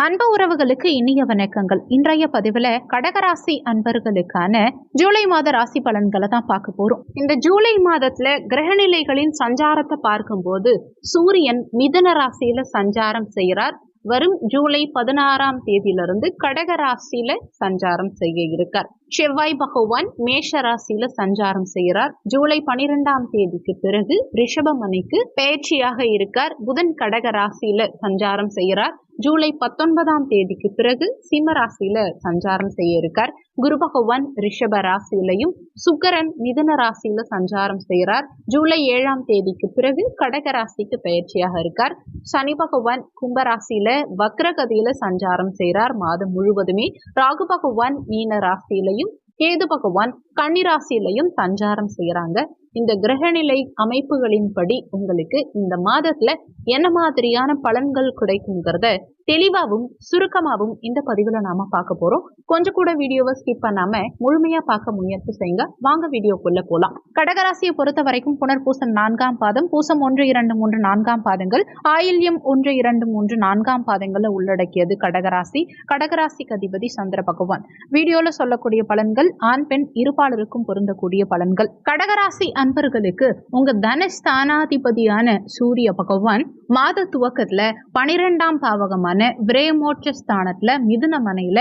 அன்பு உறவுகளுக்கு இனிய வணக்கங்கள். இன்றைய பதிவுல கடகராசி அன்பர்களுக்கான ஜூலை மாத ராசி பலன்களை தான் பார்க்க போறோம். இந்த ஜூலை மாதத்துல கிரகநிலைகளின் சஞ்சாரத்தை பார்க்கும்போது சூரியன் மிதுன ராசியில சஞ்சாரம் செய்கிறார். வரும் ஜூலை 16ஆம் தேதியிலிருந்து கடக ராசியில சஞ்சாரம் செய்ய இருக்கார். செவ்வாய் பகவான் மேஷ ராசியில சஞ்சாரம் செய்கிறார். ஜூலை 12ஆம் தேதிக்கு பிறகு ரிஷபமணிக்கு பயிற்சியாக இருக்கார். புதன் கடக ராசியில சஞ்சாரம் செய்கிறார். ஜூலை 19ஆம் தேதிக்கு பிறகு சிம்ம ராசியில சஞ்சாரம் செய்ய இருக்கார். குரு பகவான் ரிஷப ராசியிலையும் சுக்கிரன் மிதுன ராசியில சஞ்சாரம் செய்கிறார். ஜூலை 7ஆம் தேதிக்கு பிறகு கடக ராசிக்கு பயிற்சியாக இருக்கார். சனி பகவான் கும்பராசியில வக்ரகதியில சஞ்சாரம் செய்கிறார் மாதம் முழுவதுமே. ராகு பகவான் மீன ராசியிலையும் கேது பகவான் கன்னிராசியிலையும் சஞ்சாரம் செய்யறாங்க. இந்த கிரகநிலை அமைப்புகளின்படி உங்களுக்கு இந்த மாதத்துல என்ன மாதிரியான பலன்கள் கிடைக்குங்கிறத தெளிவாகவும் சுருக்கமாகவும் இந்த பதிவுல நாம பார்க்க போறோம். கொஞ்சம் கூட வீடியோவை ஸ்கிப் பண்ணாம முழுமையா பார்க்க முயற்சி செய்யுங்க. வாங்க வீடியோக்குள்ள போலாம். கடகராசியை பொறுத்த வரைக்கும் புனர்பூசம் 4ஆம் பாதம், பூசம் 1, 2, 3, 4ஆம் பாதங்கள், ஆயில்யம் 1, 2, 3, 4ஆம் பாதங்களை உள்ளடக்கியது கடகராசி. கடகராசிக்கு அதிபதி சந்திர பகவான். வீடியோல சொல்லக்கூடிய பலன்கள் ஆண் பெண் இருபாலருக்கும் பொருந்தக்கூடிய பலன்கள். கடகராசி அன்பர்களுக்கு உங்க தனஸ்தானாதிபதியான சூரிய பகவான் மாத துவக்கத்துல 12ஆம் பாவகமான விரயமோட்ச ஸ்தானத்துல மிதுன மனையில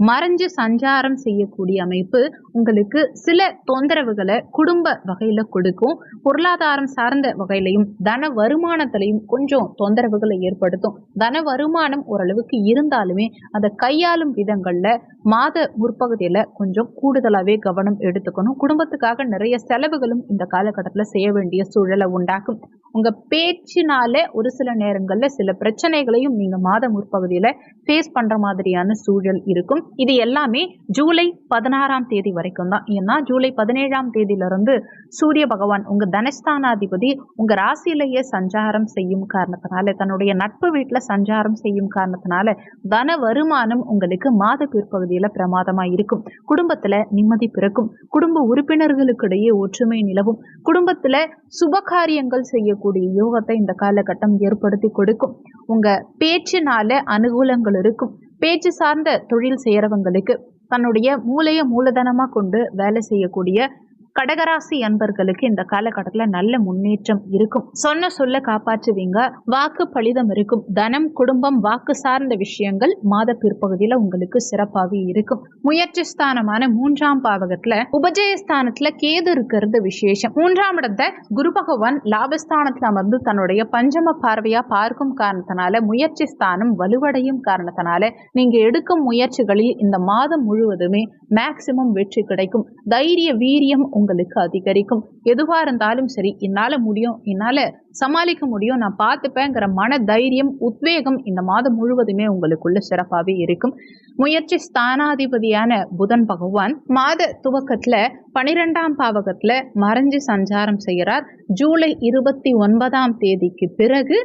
மறைஞ்சு சஞ்சாரம் செய்யக்கூடிய அமைப்பு உங்களுக்கு சில தொந்தரவுகளை குடும்ப வகையில கொடுக்கும். பொருளாதாரம் சார்ந்த வகையிலையும் தன வருமானத்திலையும் கொஞ்சம் தொந்தரவுகளை ஏற்படுத்தும். தன வருமானம் ஓரளவுக்கு இருந்தாலுமே அதை கையாளும் விதங்கள்ல மாத முற்பகுதியில கொஞ்சம் கூடுதலாவே கவனம் எடுத்துக்கணும். குடும்பத்துக்காக நிறைய செலவுகளும் இந்த காலகட்டத்துல செய்ய வேண்டிய சூழலை உண்டாக்கும். உங்க பேச்சினால ஒரு சில நேரங்கள்ல சில பிரச்சனைகளையும் நீங்க மாத முற்பகுதியில ஃபேஸ் பண்ற மாதிரியான சூழல் இருக்கும். இது எல்லாமே ஜூலை 16ஆம் தேதி வரைக்கும் தான். ஏன்னா ஜூலை 17ஆம் தேதியிலிருந்து சூரிய பகவான் உங்க தனஸ்தானாதிபதி உங்க ராசியிலேயே சஞ்சாரம் செய்யும் காரணத்தினால, தன்னுடைய நட்பு வீட்டுல சஞ்சாரம் செய்யும் காரணத்தினால தன வருமானம் உங்களுக்கு மாத பிற்பகுதியில பிரமாதமா இருக்கும். குடும்பத்துல நிம்மதி பிறக்கும். குடும்ப உறுப்பினர்களுக்கு இடையே ஒற்றுமை நிலவும். குடும்பத்துல சுபகாரியங்கள் செய்யக்கூடிய யோகத்தை இந்த காலகட்டம் ஏற்படுத்தி கொடுக்கும். உங்க பேச்சினால அனுகூலங்கள் இருக்கும். பேச்சு சார்ந்த தொழில் செய்யறவங்களுக்கு, தன்னுடைய மூளைய மூலதனமா கொண்டு வேலை செய்யக்கூடிய கடகராசி அன்பர்களுக்கு இந்த காலகட்டத்துல நல்ல முன்னேற்றம் இருக்கும். சொன்ன சொல்ல காப்பாற்றுவீங்க. வாக்கு பலிதம் இருக்கும். தனம், குடும்பம், வாக்கு சார்ந்த விஷயங்கள் மாத பிற்பகுதியில உங்களுக்கு சிறப்பாக இருக்கும். முயற்சி ஸ்தானமான 3ஆம் பாவகத்துல உபஜயஸ்தானத்துல கேது இருக்கிறது விசேஷம். 3ஆம் இடத்தை குரு பகவான் லாபஸ்தானத்துல அமர்ந்து தன்னுடைய பஞ்சம பார்வையா பார்க்கும் காரணத்தினால முயற்சி ஸ்தானம் வலுவடையும் காரணத்தினால நீங்க எடுக்கும் முயற்சிகளில் இந்த மாதம் முழுவதுமே மேக்சிமம் வெற்றி கிடைக்கும். தைரிய வீரியம் உங்களுக்கு அதிகரிக்கும். எதுவா இருந்தாலும் சரி, என்னால முடியும், என்னால சமாளிக்க முடியும், நான் பார்த்துப்பேங்கிற மன தைரியம், உத்வேகம் இந்த மாதம் முழுவதுமே உங்களுக்குள்ள சிறப்பாகவே இருக்கும். முயற்சி ஸ்தானாதிபதியான புதன் பகவான் மாத துவக்கத்துல 12ஆம் பாவகத்துல மறைஞ்சு சஞ்சாரம் செய்கிறார். ஜூலை 29ஆம் தேதிக்கு பிறகு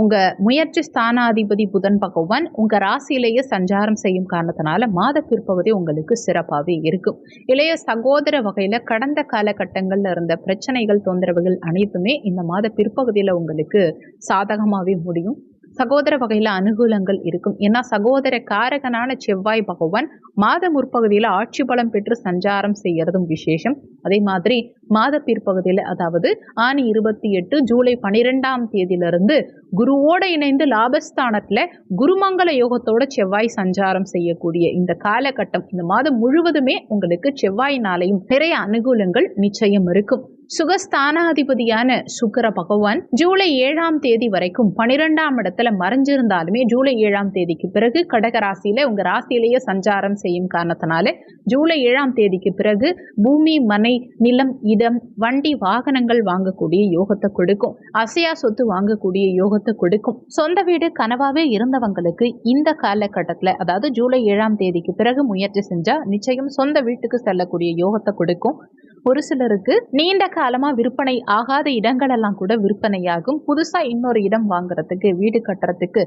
உங்க முயற்சி ஸ்தானாதிபதி புதன் பகவான் உங்க ராசியிலேயே சஞ்சாரம் செய்யும் காரணத்தினால மாத பிற்பகுதி உங்களுக்கு சிறப்பாகவே இருக்கும். இளைய சகோதர வகையில கடந்த காலகட்டங்கள்ல இருந்த பிரச்சனைகள், தொந்தரவுகள் அனைத்துமே இந்த மாத பிற்பகுதியில உங்களுக்கு சாதகமாகவே முடியும். சகோதர வகையில அனுகூலங்கள் இருக்கும். ஏன்னா சகோதர காரகனான செவ்வாய் பகவான் மாத முற்பகுதியில ஆட்சி பலம் பெற்று சஞ்சாரம் செய்யறதும் விசேஷம். அதே மாதிரி மாத பிற்பகுதியில, அதாவது ஆணி 28 ஜூலை 12ஆம் தேதியிலிருந்து குருவோட இணைந்து லாபஸ்தானத்துல குருமங்கல யோகத்தோட செவ்வாய் சஞ்சாரம் செய்யக்கூடிய இந்த காலகட்டம், இந்த மாதம் முழுவதுமே உங்களுக்கு செவ்வாயினாலையும் நிறைய அனுகூலங்கள் நிச்சயம் இருக்கும். சுகஸ்தானாதிபதியான சுக்கிர பகவான் ஜூலை 7ஆம் தேதி வரைக்கும் 12ஆம் இடத்துல மறைஞ்சிருந்தாலுமே ஜூலை 7ஆம் தேதிக்கு பிறகு கடக ராசியில உங்க ராசியிலேயே சஞ்சாரம் செய்யும் காரணத்தினால ஜூலை 7ஆம் தேதிக்கு பிறகு பூமி, மனை, நிலம், இடம், வண்டி, வாகனங்கள் வாங்கக்கூடிய யோகத்தை கொடுக்கும். அசையா சொத்து வாங்கக்கூடிய யோகத்தை கொடுக்கும். சொந்த வீடு கனவாவே இருந்தவங்களுக்கு இந்த காலகட்டத்துல, அதாவது ஜூலை 7ஆம் தேதிக்கு பிறகு முயற்சி செஞ்சா நிச்சயம் சொந்த வீட்டுக்கு செல்லக்கூடிய யோகத்தை கொடுக்கும். ஒரு சிலருக்கு நீண்ட காலமா விற்பனை ஆகாத இடங்கள் எல்லாம் கூட விற்பனையாகும். புதுசா இன்னொரு இடம் வாங்குறதுக்கு, வீடு கட்டுறதுக்கு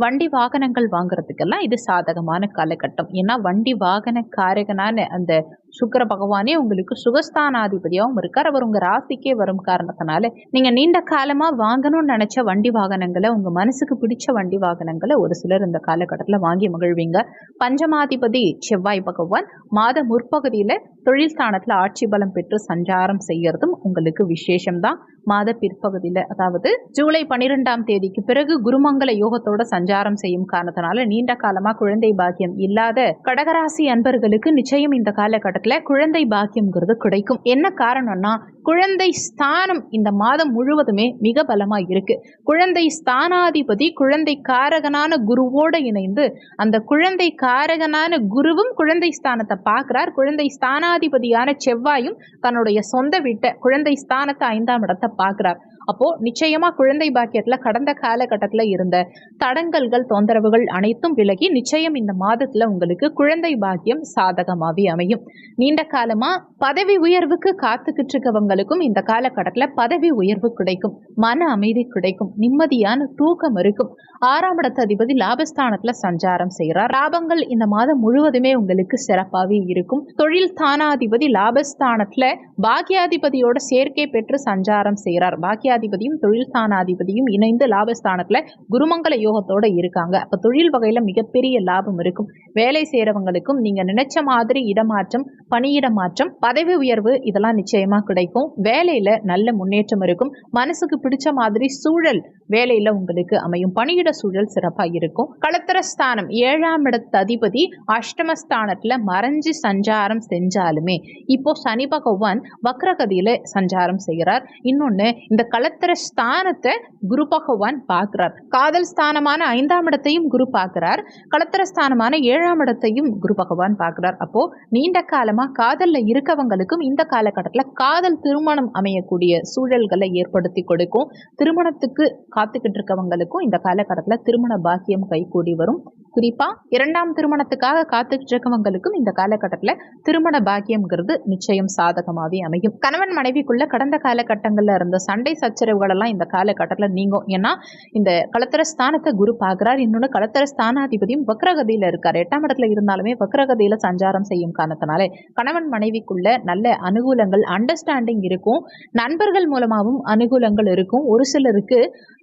வண்டி வாகனங்கள் வாங்குறதுக்கெல்லாம் இது சாதகமான காலகட்டம். ஏன்னா வண்டி வாகன காரகனான அந்த சுக்கிர பகவானே உங்களுக்கு சுகஸ்தானாதிபதியாகவும் இருக்கார். அவர் உங்க ராசிக்கே வரும் காரணத்தினால நீங்க நீண்ட காலமா வாங்கணும்னு நினைச்ச வண்டி வாகனங்களை, உங்க மனசுக்கு பிடிச்ச வண்டி வாகனங்களை ஒரு சிலர் இந்த காலகட்டத்துல வாங்கி மகிழ்வீங்க. பஞ்சமாதிபதி செவ்வாய் பகவான் மாத முற்பகுதியில தொழில் ஸ்தானத்துல ஆட்சி பலம் பெற்று சஞ்சாரம் செய்யறதும் உங்களுக்கு விசேஷம்தான். மாத பிற்பகுதியில, அதாவது ஜூலை 12ஆம் தேதிக்கு பிறகு குருமங்கல யோகத்தோட சஞ்சாரம் செய்யும் காரணத்தினால நீண்ட காலமா குழந்தை பாக்கியம் இல்லாத கடகராசி அன்பர்களுக்கு நிச்சயம் இந்த காலகட்டத்துல குழந்தை பாக்கியம்ங்கிறது கிடைக்கும். என்ன காரணம்னா, குழந்தை ஸ்தானம் இந்த மாதம் முழுவதுமே மிக பலமா இருக்கு. குழந்தை ஸ்தானாதிபதி குழந்தை காரகனான குருவோட இணைந்து அந்த குழந்தை காரகனான குருவும் குழந்தை ஸ்தானத்தை பார்க்கிறார். குழந்தை ஸ்தானாதிபதியான செவ்வாயும் தன்னுடைய சொந்த வீட்டை குழந்தை ஸ்தானத்தை 5ஆம் இடத்தை பார்க்கிறார். அப்போ நிச்சயமா குழந்தை பாக்கியத்துல கடந்த காலகட்டத்துல இருந்த தடங்கல்கள், தொந்தரவுகள் அனைத்தும் விலகி நிச்சயம் இந்த மாதத்துல உங்களுக்கு குழந்தை பாக்கியம் சாதகமாவே அமையும். நீண்ட காலமா பதவி உயர்வுக்கு காத்துக்கிட்டு இருக்கவங்களுக்கும் இந்த காலகட்டத்துல பதவி உயர்வு கிடைக்கும், மன அமைதி கிடைக்கும், நிம்மதியான தூக்கம் இருக்கும். 6ஆம் இடத்து அதிபதி லாபஸ்தானத்துல சஞ்சாரம் செய்கிறார். லாபங்கள் இந்த மாதம் முழுவதுமே உங்களுக்கு சிறப்பாகவே இருக்கும். தொழில் தானாதிபதி லாபஸ்தானத்துல பாக்கியாதிபதியோட சேர்க்கை பெற்று சஞ்சாரம் செய்கிறார். பாக்கியாதிபதியும் தொழில் ஸ்தானாதிபதியும் இணைந்து லாபஸ்தானத்துல குருமங்கல யோகத்தோட இருக்காங்க. அப்ப தொழில் வகையில மிகப்பெரிய லாபம் இருக்கும். வேலை செய்யறவங்களுக்கும் நீங்க நினைச்ச மாதிரி இடமாற்றம், பணியிட மாற்றம், பதவி உயர்வு இதெல்லாம் நிச்சயமா கிடைக்கும். வேலையில நல்ல முன்னேற்றம் இருக்கும். மனசுக்கு பிடிச்ச மாதிரி சூழல் வேலையில உங்களுக்கு அமையும். பணியிட சூழல் சிறப்பா இருக்கும். களத்திரஸ்தானம் 7ஆம் இடத்து அதிபதி அஷ்டமஸ்தானத்துல மறைஞ்சு சஞ்சாரம் செஞ்சாலுமே இப்போ சனி பகவான் வக்ரகதியில சஞ்சாரம் செய்கிறார். இன்னொன்னு, இந்த களத்திர ஸ்தானத்தை குரு பகவான் பார்க்கிறார். காதல் ஸ்தானமான 5ஆம் இடத்தையும் குரு பார்க்கிறார். களத்திர ஸ்தானமான 7ஆம் இடத்தையும் குரு பகவான் பார்க்கிறார். அப்போ நீண்ட காலமா காதல்ல இருக்கவங்களுக்கும் இந்த காலகட்டத்துல காதல் திருமணம் அமையக்கூடிய சூழல்களை ஏற்படுத்தி கொடுக்கும். திருமணத்துக்கு காத்துக்கிட்டு இருக்கவங்களுக்கும் இந்த காலகட்டத்துல திருமண பாக்கியம் கைகூடி வரும். குறிப்பா 2ஆம் திருமணத்துக்காக காத்துக்கிட்டு இருக்கவங்களுக்கும் இந்த காலகட்டத்துல திருமண பாக்கியம்ங்கிறது நிச்சயம் சாதகமாவே அமையும். கணவன் மனைவிக்குள்ள கடந்த காலகட்டங்கள்ல இருந்த சண்டை சச்சரவுகள் எல்லாம் இந்த காலகட்டத்துல நீங்கும். ஏன்னா இந்த களத்திர ஸ்தானத்தை குரு பார்க்கிறார். இன்னொன்னு, களத்திர ஸ்தானாதிபதியும் வக்ரகதியில இருக்காரு. 8ஆம் இடத்துல இருந்தாலுமே வக்ரகதியில சஞ்சாரம் செய்யும் காரணத்தினாலே கணவன் மனைவிக்குள்ள நல்ல அனுகூலங்கள், அண்டர்ஸ்டாண்டிங் இருக்கும். நண்பர்கள் மூலமாகவும் அனுகூலங்கள் இருக்கும். ஒரு சிலருக்கு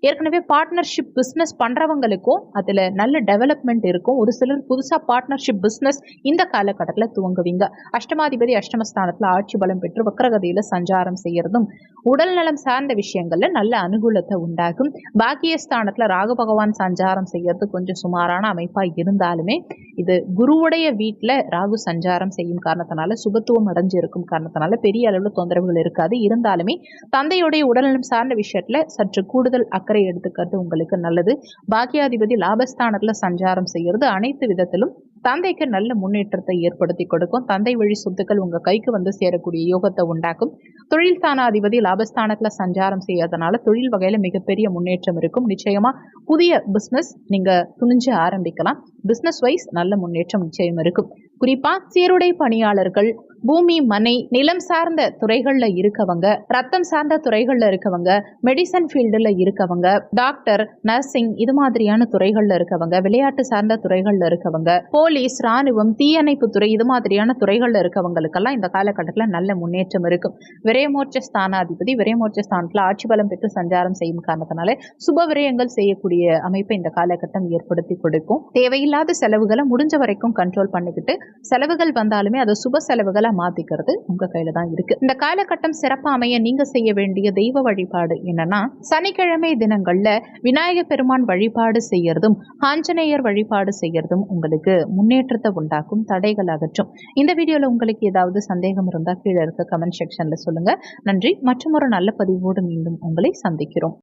ஏற்கனவே பார்ட்னர்ஷிப் பிசினஸ் பண்றவங்களுக்கும் அதுல நல்ல டெவலப்மெண்ட் இருக்கும். ஒரு சிலர் புதுசா பார்ட்னர்ஷிப் பிசினஸ் இந்த காலகட்டத்துல துவங்குவீங்க. அஷ்டமாதிபதி அஷ்டமஸ்தானத்துல ஆட்சி பலம் பெற்று வக்ரகதியில சஞ்சாரம் செய்யறதும் உடல் நலம் சார்ந்த விஷயங்கள்ல நல்ல அனுகூலத்தை உண்டாகும். பாக்கியஸ்தானத்துல ராகு பகவான் சஞ்சாரம் செய்யறது கொஞ்சம் சுமாரான அமைப்பா இருந்தாலுமே இது குருவுடைய வீட்டுல ராகு சஞ்சாரம் செய்யும் காரணத்தினால சுபத்துவம் அடைஞ்சு இருக்கும் காரணத்தினால பெரிய அளவுல தொந்தரவுகள் இருக்காது. இருந்தாலுமே தந்தையுடைய உடல்நலம் சார்ந்த விஷயத்துல சற்று கூடுதல் அக்கறை எடுத்துக்கிறது உங்களுக்கு நல்லது. பாக்கியாதிபதி லாபஸ்தானத்துல சஞ்சாரம் செய்யறது அனைத்து விதத்திலும் தந்தைக்கு நல்ல முன்னேற்றத்தை ஏற்படுத்தி கொடுக்கும். தந்தை வழி சொத்துக்கள் உங்க கைக்கு வந்து சேரக்கூடிய யோகத்தை உண்டாக்கும். தொழில் ஸ்தானாதிபதி லாபஸ்தானத்துல சஞ்சாரம் செய்யறதுனால தொழில் வகையில மிகப்பெரிய முன்னேற்றம் இருக்கும். நிச்சயமா புதிய பிசினஸ் நீங்க துணிஞ்சு ஆரம்பிக்கலாம். பிசினஸ் வைஸ் நல்ல முன்னேற்றம் நிச்சயம் இருக்கும். குறிப்பா சீருடை பணியாளர்கள், பூமி மனை நிலம் சார்ந்த துறைகள்ல இருக்கவங்க, ரத்தம் சார்ந்த துறைகள்ல இருக்கவங்க, மெடிசன் ஃபீல்டுல இருக்கவங்க, டாக்டர், நர்சிங் இது மாதிரியான துறைகள்ல இருக்கவங்க, விளையாட்டு சார்ந்த துறைகள்ல இருக்கவங்க, போலீஸ், ராணுவம், தீயணைப்பு துறை இது மாதிரியான துறைகள்ல இருக்கவங்களுக்கெல்லாம் இந்த காலகட்டத்துல நல்ல முன்னேற்றம் இருக்கும். விரயமோட்ச ஸ்தானாதிபதி விரயமோட்ச ஸ்தானத்துல ஆட்சி பலம் பெற்று சஞ்சாரம் செய்யும் காரணத்தினால சுப விரயங்கள் செய்யக்கூடிய அமைப்பை இந்த காலகட்டம் ஏற்படுத்தி கொடுக்கும். தேவையில்லாத செலவுகளை முடிஞ்ச வரைக்கும் கண்ட்ரோல் பண்ணிக்கிட்டு செலவுகள் வந்தாலுமே அதை சுப செலவுகளை மாத்திக்கிறது உங்க கையில தான் இருக்கு. இந்த காலகட்டம் சிறப்பா அமைய நீங்க செய்ய வேண்டிய தெய்வ வழிபாடு என்னன்னா, சனிக்கிழமை தினங்கள்ல விநாயக பெருமான் வழிபாடு செய்யறதும் ஆஞ்சநேயர் வழிபாடு செய்யறதும் உங்களுக்கு முன்னேற்றத்தை உண்டாக்கும், தடைகள் அகற்றும். இந்த வீடியோல உங்களுக்கு ஏதாவது சந்தேகம் இருந்தா கீழே இருக்க கமெண்ட் செக்ஷன்ல சொல்லுங்க. நன்றி. மற்றும் ஒரு நல்ல பதிவோடு மீண்டும் உங்களை சந்திக்கிறோம்.